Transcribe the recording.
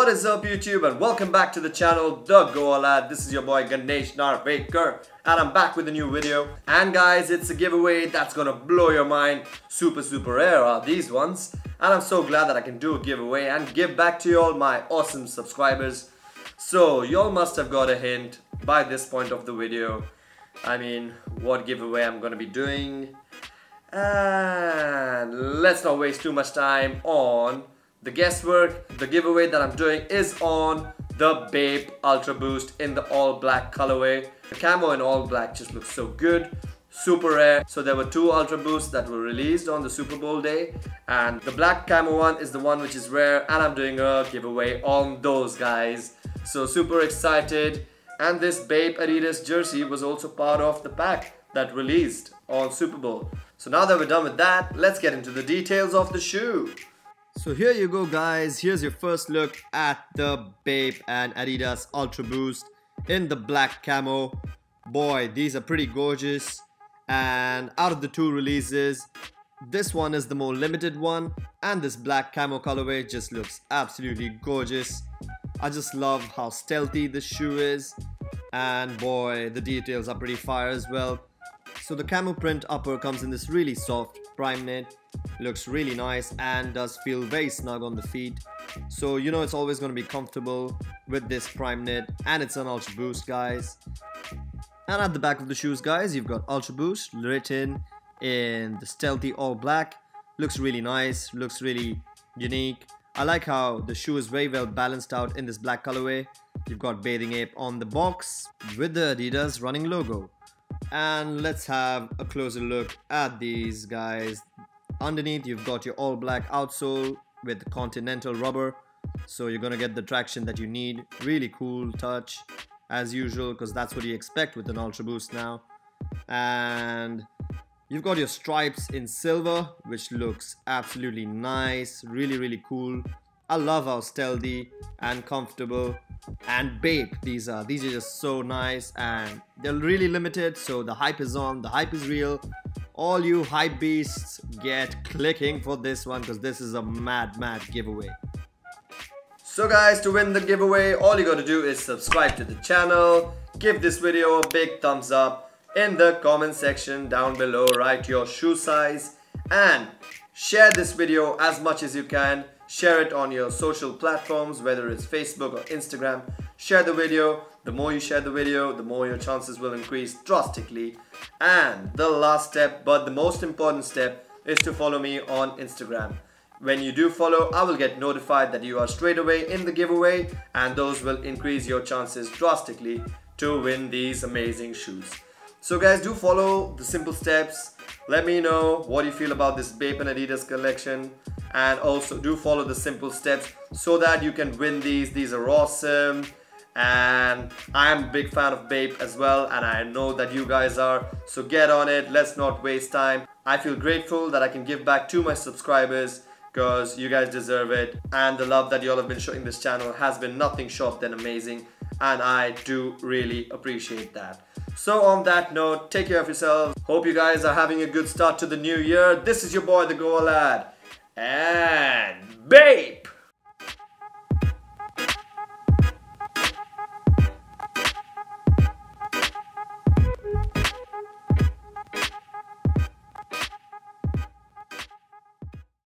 What is up YouTube, and welcome back to the channel The Goa Lad. This is your boy Ganesh Narvekar and I'm back with a new video. And guys, it's a giveaway that's gonna blow your mind. Super rare are these ones, and I'm so glad that I can do a giveaway and give back to you all my awesome subscribers. So y'all must have got a hint by this point of the video. I mean, what giveaway I'm gonna be doing. And let's not waste too much time on the guesswork. The giveaway that I'm doing is on the Bape Ultraboost in the all black colorway. The camo in all black just looks so good, super rare. So there were two Ultraboosts that were released on the Super Bowl day, and the black camo one is the one which is rare, and I'm doing a giveaway on those guys. So super excited. And this Bape Adidas jersey was also part of the pack that released on Super Bowl. So now that we're done with that, let's get into the details of the shoe. So here you go guys, here's your first look at the Bape and Adidas Ultraboost in the black camo. Boy, these are pretty gorgeous, and out of the two releases, this one is the more limited one, and this black camo colorway just looks absolutely gorgeous. I just love how stealthy this shoe is, and boy, the details are pretty fire as well. So the camo print upper comes in this really soft prime knit. Looks really nice and does feel very snug on the feet. So you know it's always going to be comfortable with this prime knit, and it's an Ultraboost guys. And at the back of the shoes guys, you've got Ultraboost written in the stealthy all black. Looks really nice, looks really unique. I like how the shoe is very well balanced out in this black colorway. You've got Bathing Ape on the box with the Adidas running logo. And let's have a closer look at these guys. Underneath you've got your all black outsole with continental rubber, so you're gonna get the traction that you need. Really cool touch as usual, because that's what you expect with an Ultraboost now. And you've got your stripes in silver, which looks absolutely nice. Really cool. I love how stealthy and comfortable and Bape these are just so nice, and they're really limited, so the hype is on, the hype is real. All you hype beasts, get clicking for this one, because this is a mad giveaway. So guys, to win the giveaway, all you gotta do is subscribe to the channel, give this video a big thumbs up, in the comment section down below write your shoe size, and share this video as much as you can. Share it on your social platforms, whether it's Facebook or Instagram. Share the video. The more you share the video, the more your chances will increase drastically. And the last step, but the most important step, is to follow me on Instagram. When you do follow, I will get notified that you are straight away in the giveaway, and those will increase your chances drastically to win these amazing shoes. So guys, do follow the simple steps. Let me know what you feel about this Bape and Adidas collection, and also do follow the simple steps so that you can win these. These are awesome, and I am a big fan of Bape as well, and I know that you guys are. So get on it, let's not waste time. I feel grateful that I can give back to my subscribers, because you guys deserve it, and the love that you all have been showing this channel has been nothing short than amazing, and I do really appreciate that. So on that note, take care of yourselves. Hope you guys are having a good start to the new year. This is your boy The Goa Lad, and Bape!